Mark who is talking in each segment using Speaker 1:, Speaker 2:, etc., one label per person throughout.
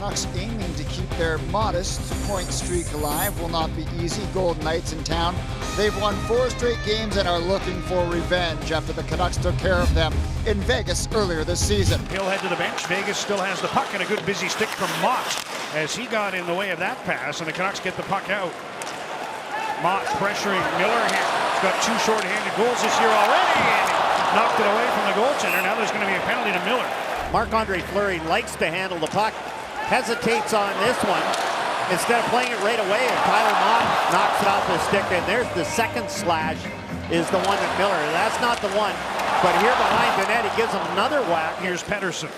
Speaker 1: Canucks aiming to keep their modest point streak alive. Will not be easy. Golden Knights in town. They've won 4 straight games and are looking for revenge after the Canucks took care of them in Vegas earlier this season.
Speaker 2: He'll head to the bench. Vegas still has the puck and a good busy stick from Mott as he got in the way of that pass, and the Canucks get the puck out. Mott pressuring Miller here. He's got 2 short-handed goals this year already, and he knocked it away from the goaltender. Now there's going to be a penalty to Miller.
Speaker 3: Marc-Andre Fleury likes to handle the puck, hesitates on this one instead of playing it right away, and Tyler Mott knocks it off the stick, and there's the second slash is the one that Miller. That's not the one, but here behind the net he gives him another whack.
Speaker 2: Here's Pettersson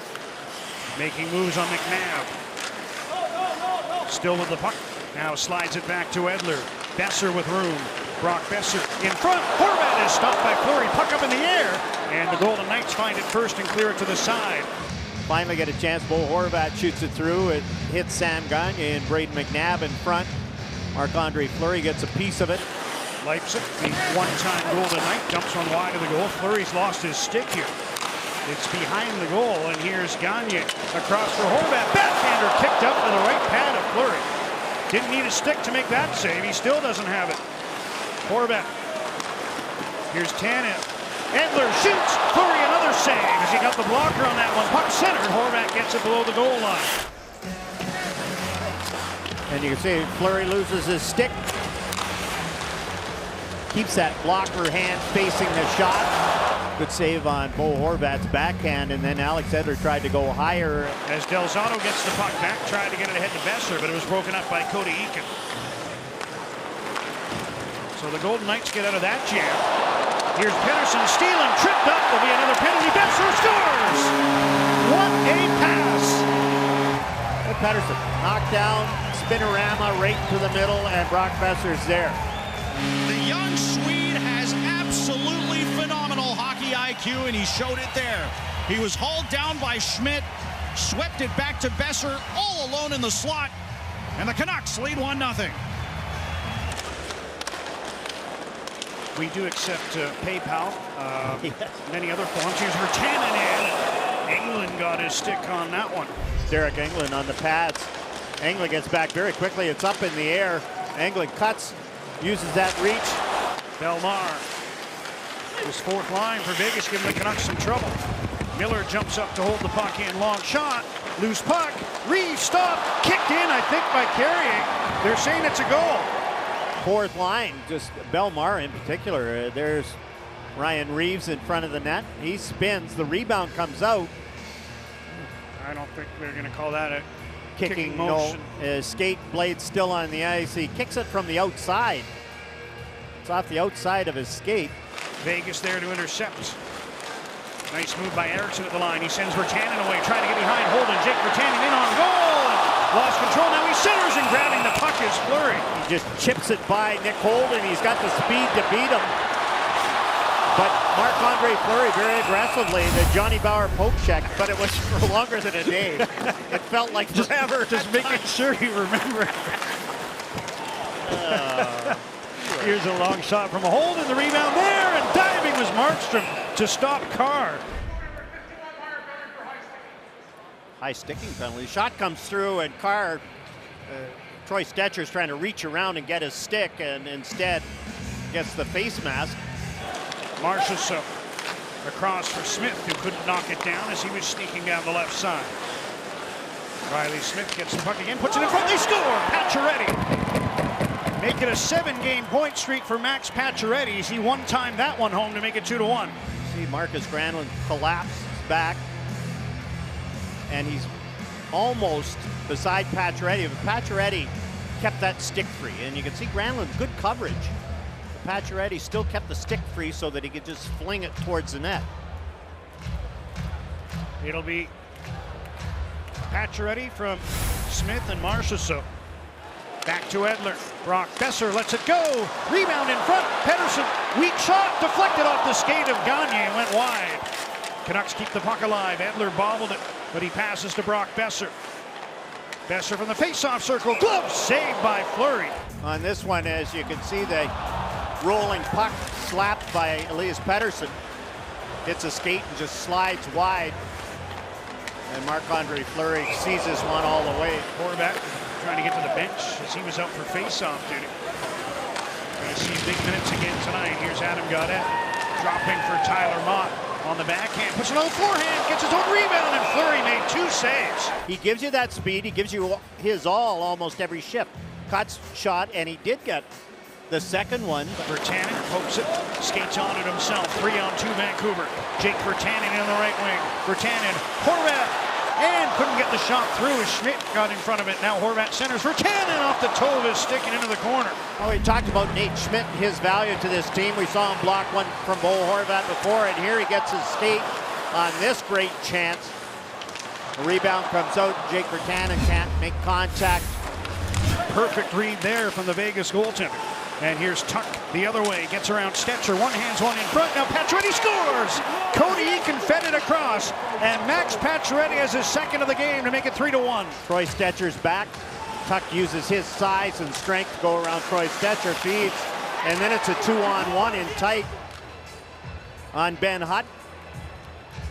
Speaker 2: making moves on McNabb. Still with the puck. Now slides it back to Edler. Boeser with room. Brock Boeser in front. Horvat is stopped by Fleury. Puck up in the air. And the Golden Knights find it first and clear it to the side.
Speaker 3: Finally get a chance. Bo Horvat shoots it through. It hits Sam Gagner and Braden McNabb in front. Marc-Andre Fleury gets a piece of it.
Speaker 2: Leipzig, the one-time Golden Knight, jumps one wide of the goal. Fleury's lost his stick here. It's behind the goal, and here's Gagner across for Horvat. Backhander kicked up to the right pad of Fleury. Didn't need a stick to make that save. He still doesn't have it. Horvat. Here's Tanev. Edler shoots. Fleury another save as he got the blocker on that one. Puck centered. Horvat gets it below the goal line.
Speaker 3: And you can see Fleury loses his stick. Keeps that blocker hand facing the shot. Good save on Bo Horvat's backhand, and then Alex Edler tried to go higher.
Speaker 2: As Del Zotto gets the puck back, tried to get it ahead to Boeser, but it was broken up by Cody Eakin. So the Golden Knights get out of that jam. Here's Pettersson stealing, tripped up. There'll be another penalty. Boeser scores! What a pass!
Speaker 3: And Pettersson knocked down, spinorama right to the middle, and Brock Boeser's there.
Speaker 4: The young Swede has absolutely phenomenal hockey IQ, and he showed it there. He was hauled down by Schmidt, swept it back to Boeser, all alone in the slot, and the Canucks lead 1-0.
Speaker 2: We do accept PayPal,
Speaker 3: Yes.
Speaker 2: many other forms. Here's Virtanen in. England got his stick on that one.
Speaker 3: Derek Englund on the pads. Englund gets back very quickly. It's up in the air. Englund cuts, uses that reach.
Speaker 2: Belmar. His 4th line for Vegas, giving the Canucks some trouble. Miller jumps up to hold the puck in. Long shot. Loose puck. Reeves stopped. Kicked in, I think, by Carrier. They're saying it's a goal.
Speaker 3: 4th line, just Belmar in particular. There's Ryan Reeves in front of the net. He spins. The rebound comes out.
Speaker 2: I don't think they're going to call that a
Speaker 3: Kicking
Speaker 2: motion.
Speaker 3: no. Skate blade still on the ice. He kicks it from the outside. It's off the outside of his skate.
Speaker 2: Vegas there to intercept. Nice move by Eriksson at the line. He sends Virtanen away, trying to get behind Holden. Jake Virtanen in on goal. Lost control. Now he centers, and grabbing the puck is Fleury.
Speaker 3: He just chips it by Nick Holden. He's got the speed to beat him. But Marc-Andre Fleury very aggressively, the Johnny Bower poke check, but it was for longer than a day. It felt like forever.
Speaker 2: Just making sure you remember. Here's a long shot from Holden. The rebound there, and diving was Markstrom to stop Carr.
Speaker 3: High sticking penalty. Shot comes through, and Carr, Troy Stetcher's trying to reach around and get his stick, and instead gets the face mask.
Speaker 2: Marchessault across for Smith, who couldn't knock it down as he was sneaking down the left side. Riley Smith gets the puck again, puts it in front. They score! Pacioretty. Make it a 7-game point streak for Max Pacioretty as he one-timed that one home to make it 2-1.
Speaker 3: See Marcus Granlund collapse back, and he's almost beside Pacioretty. But Pacioretty kept that stick free, and you can see Granlund's good coverage. Pacioretty still kept the stick free so that he could just fling it towards the net.
Speaker 2: It'll be Pacioretty from Smith and Marchessault. Back to Edler. Brock Boeser lets it go. Rebound in front. Pettersson. Weak shot. Deflected off the skate of Gagner and went wide. Canucks keep the puck alive. Edler bobbled it, but he passes to Brock Boeser. Boeser from the face-off circle. Glove saved by Fleury.
Speaker 3: On this one, as you can see, the rolling puck slapped by Elias Pettersson. Hits a skate and just slides wide. And Marc-Andre Fleury sees this one all the way.
Speaker 2: Horvat trying to get to the bench as he was out for face-off duty. Going to see big minutes again tonight. Here's Adam Gaudette dropping for Tyler Mott on the backhand. Puts it on the forehand, gets his own rebound, and Fleury made 2 saves.
Speaker 3: He gives you that speed. He gives you his all almost every shift. Cuts, shot, and he did get the second one.
Speaker 2: Virtanen pokes it, skates on it himself. 3-on-2 Vancouver. Jake Virtanen in the right wing. Virtanen, Horvat, and couldn't get the shot through as Schmidt got in front of it. Now Horvat centers. Virtanen off the toe of his stick and into the corner.
Speaker 3: Oh, we talked about Nate Schmidt and his value to this team. We saw him block one from Bo Horvat before, and here he gets his skate on this great chance. The rebound comes out. Jake Virtanen can't make contact.
Speaker 2: Perfect read there from the Vegas goaltender. And here's Tuck the other way, gets around Stetcher, one hands one in front. Now Pacioretty scores! Cody Eakin fed it across, and Max Pacioretty has his second of the game to make it 3-1.
Speaker 3: Troy Stetcher's back. Tuck uses his size and strength to go around Troy Stetcher, feeds, and then it's a 2-on-1 in tight on Ben Hutton.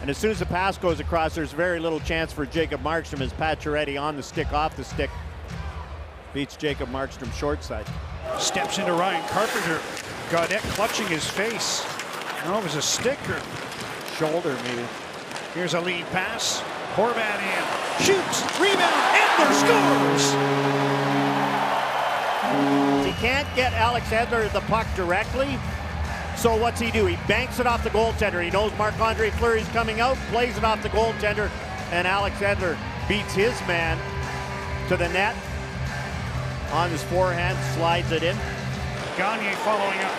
Speaker 3: And as soon as the pass goes across, there's very little chance for Jacob Markstrom as Pacioretty on the stick, off the stick. Beats Jacob Markstrom short side.
Speaker 2: Steps into Ryan Carpenter. Gaudette clutching his face. Oh, it was a stick or
Speaker 3: Shoulder, maybe.
Speaker 2: here's a lead pass. Horvat in. Shoots, rebound, Edler scores!
Speaker 3: He can't get Alex Edler the puck directly. So what's he do? He banks it off the goaltender. He knows Marc-Andre Fleury's coming out, plays it off the goaltender, and Alex Edler beats his man to the net. On his forehand, slides it in.
Speaker 2: Gagne following up.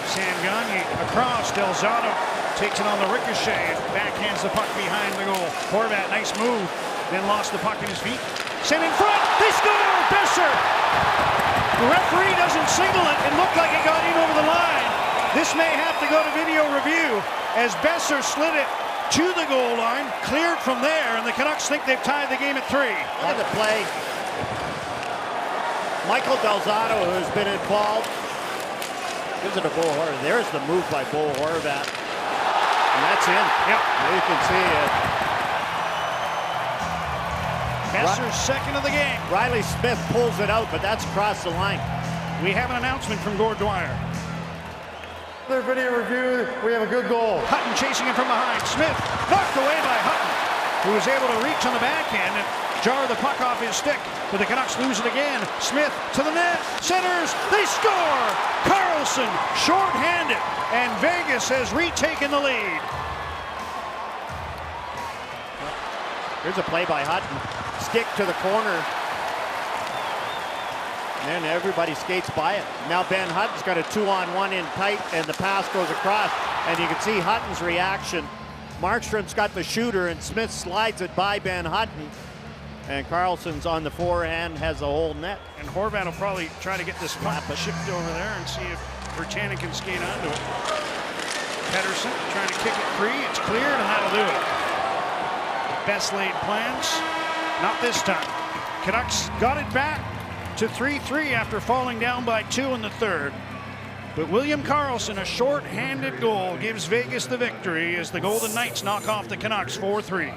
Speaker 2: Sam Gagne across. Delzato takes it on the ricochet and backhands the puck behind the goal. Horvat, nice move. Then lost the puck in his feet. Sent in front. They score! Besser! The referee doesn't signal it. It looked like it got in over the line. This may have to go to video review as Besser slid it to the goal line, cleared from there, and the Canucks think they've tied the game at 3.
Speaker 3: Look at the play. Michael Delzato, who's been involved, gives it to Bo Horvat. There's the move by Bo Horvat. And that's in.
Speaker 2: Yep.
Speaker 3: You can see it.
Speaker 2: Besser's second of the game.
Speaker 3: Riley Smith pulls it out, but that's across the line.
Speaker 2: We have an announcement from Gord Dwyer.
Speaker 5: Their video review, we have a good goal.
Speaker 2: Hutton chasing him from behind. Smith knocked away by Hutton, who was able to reach on the backhand and jar the puck off his stick. But the Canucks lose it again. Smith to the net. Centers. They score! Carlson short-handed. And Vegas has retaken the lead.
Speaker 3: Here's a play by Hutton. Stick to the corner. And then everybody skates by it. Now Ben Hutton's got a 2-on-1 in tight, and the pass goes across. And you can see Hutton's reaction. Markstrom's got the shooter, and Smith slides it by Ben Hutton. And Carlson's on the forehand, has the whole net.
Speaker 2: And Horvat will probably try to get this puck shipped over there and see if Virtanen can skate onto it. Pettersson trying to kick it free. It's cleared, and that'll do it. Best laid plans. Not this time. Canucks got it back to 3-3 after falling down by 2 in the third. But William Karlsson, a short-handed goal, gives Vegas the victory as the Golden Knights knock off the Canucks 4-3.